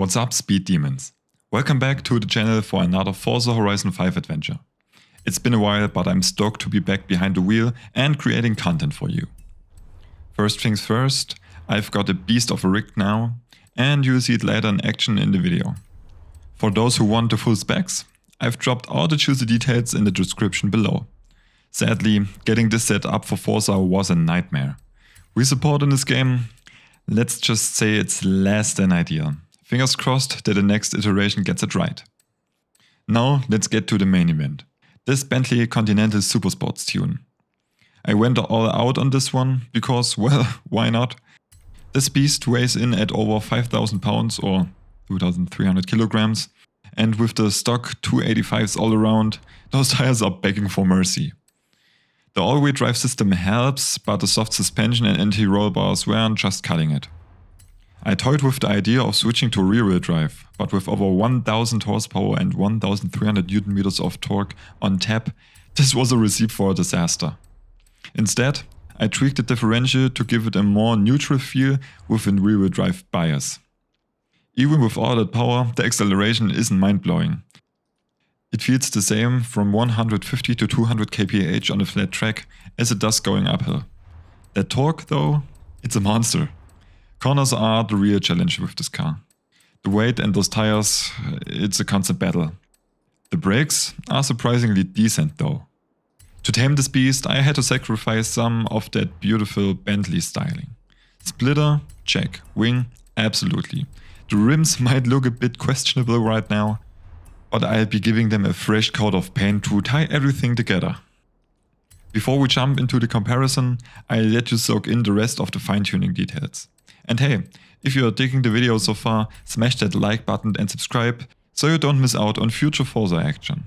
What's up, speed demons? Welcome back to the channel for another Forza Horizon 5 adventure. It's been a while, but I'm stoked to be back behind the wheel and creating content for you. First things first, I've got a beast of a rig now, and you'll see it later in action in the video. For those who want the full specs, I've dropped all the juicy details in the description below. Sadly, getting this set up for Forza was a nightmare. We support in this game, let's just say it's less than ideal. Fingers crossed that the next iteration gets it right. Now let's get to the main event. This Bentley Continental Supersports tune. I went all out on this one because, well, why not? This beast weighs in at over 5,000 pounds or 2,300 kilograms, and with the stock 285s all around, those tires are begging for mercy. The all-wheel drive system helps, but the soft suspension and anti-roll bars weren't just cutting it. I toyed with the idea of switching to rear-wheel drive, but with over 1000 horsepower and 1300 Nm of torque on tap, this was a recipe for a disaster. Instead, I tweaked the differential to give it a more neutral feel with a rear-wheel drive bias. Even with all that power, the acceleration isn't mind-blowing. It feels the same from 150 to 200 kph on a flat track as it does going uphill. That torque though, it's a monster. Corners are the real challenge with this car. The weight and those tires, it's a constant battle. The brakes are surprisingly decent though. To tame this beast, I had to sacrifice some of that beautiful Bentley styling. Splitter? Check. Wing? Absolutely. The rims might look a bit questionable right now, but I'll be giving them a fresh coat of paint to tie everything together. Before we jump into the comparison, I'll let you soak in the rest of the fine-tuning details. And hey, if you are digging the video so far, smash that like button and subscribe so you don't miss out on future Forza action.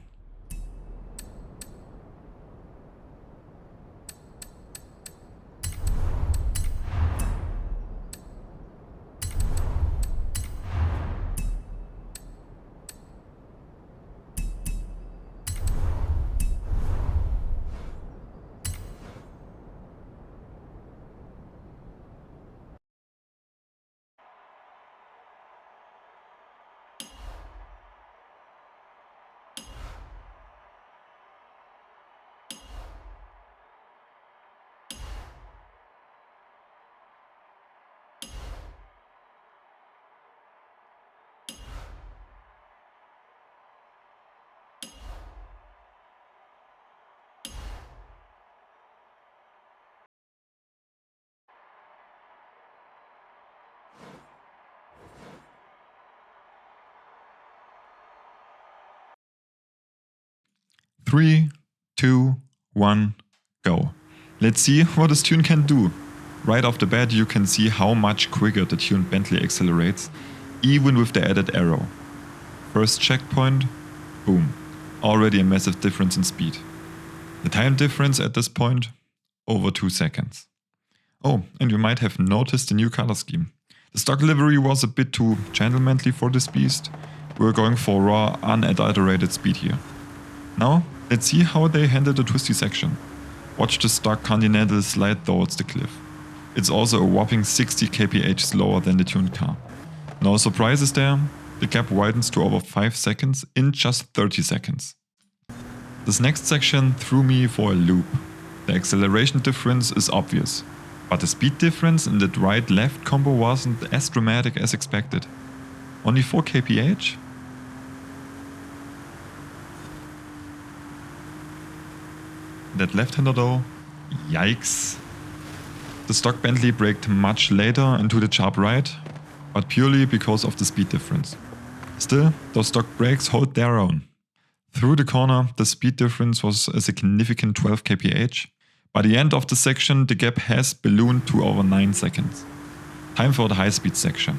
Three, 2, 1, go. Let's see what this tune can do. Right off the bat you can see how much quicker the tuned Bentley accelerates, even with the added arrow. First checkpoint, boom, already a massive difference in speed. The time difference at this point, over 2 seconds. Oh, and you might have noticed the new color scheme. The stock livery was a bit too gentlemanly for this beast. We're going for raw, unadulterated speed here. Now, let's see how they handle the twisty section. Watch the stock Continental slide towards the cliff. It's also a whopping 60 kph slower than the tuned car. No surprises there, the gap widens to over 5 seconds in just 30 seconds. This next section threw me for a loop. The acceleration difference is obvious, but the speed difference in the right-left combo wasn't as dramatic as expected. Only 4 kph? That left-hander though, yikes. The stock Bentley braked much later into the sharp right, but purely because of the speed difference. Still, those stock brakes hold their own. Through the corner, the speed difference was a significant 12 kph. By the end of the section, the gap has ballooned to over 9 seconds. Time for the high-speed section.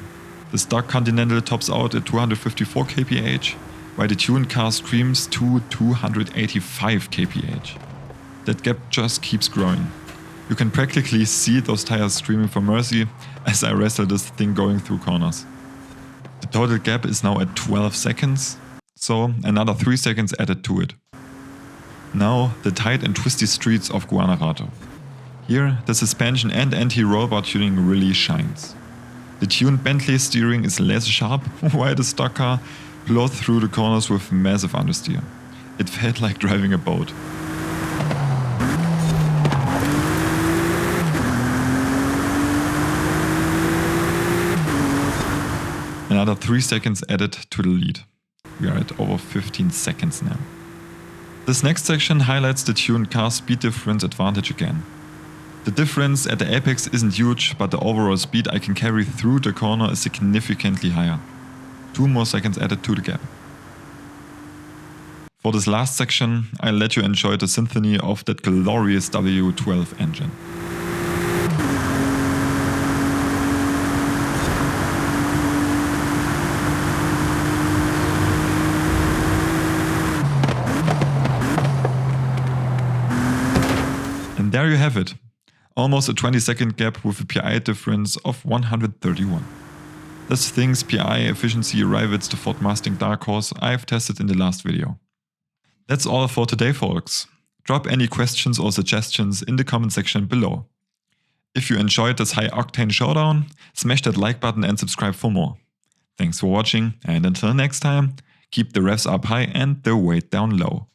The stock Continental tops out at 254 kph, while the tuned car screams to 285 kph. That gap just keeps growing. You can practically see those tires screaming for mercy as I wrestle this thing going through corners. The total gap is now at 12 seconds, so another 3 seconds added to it. Now the tight and twisty streets of Guanajuato. Here the suspension and anti-roll bar tuning really shines. The tuned Bentley steering is less sharp, while the stock car plowed through the corners with massive understeer. It felt like driving a boat. Another 3 seconds added to the lead. We are at over 15 seconds now. This next section highlights the tuned car's speed difference advantage again. The difference at the apex isn't huge, but the overall speed I can carry through the corner is significantly higher. 2 more seconds added to the gap. For this last section, I'll let you enjoy the symphony of that glorious W12 engine. And there you have it. Almost a 20-second gap with a PI difference of 131. This thing's PI efficiency rivals the Ford Mustang Dark Horse I've tested in the last video. That's all for today, folks. Drop any questions or suggestions in the comment section below. If you enjoyed this high-octane showdown, smash that like button and subscribe for more. Thanks for watching, and until next time, keep the revs up high and the weight down low.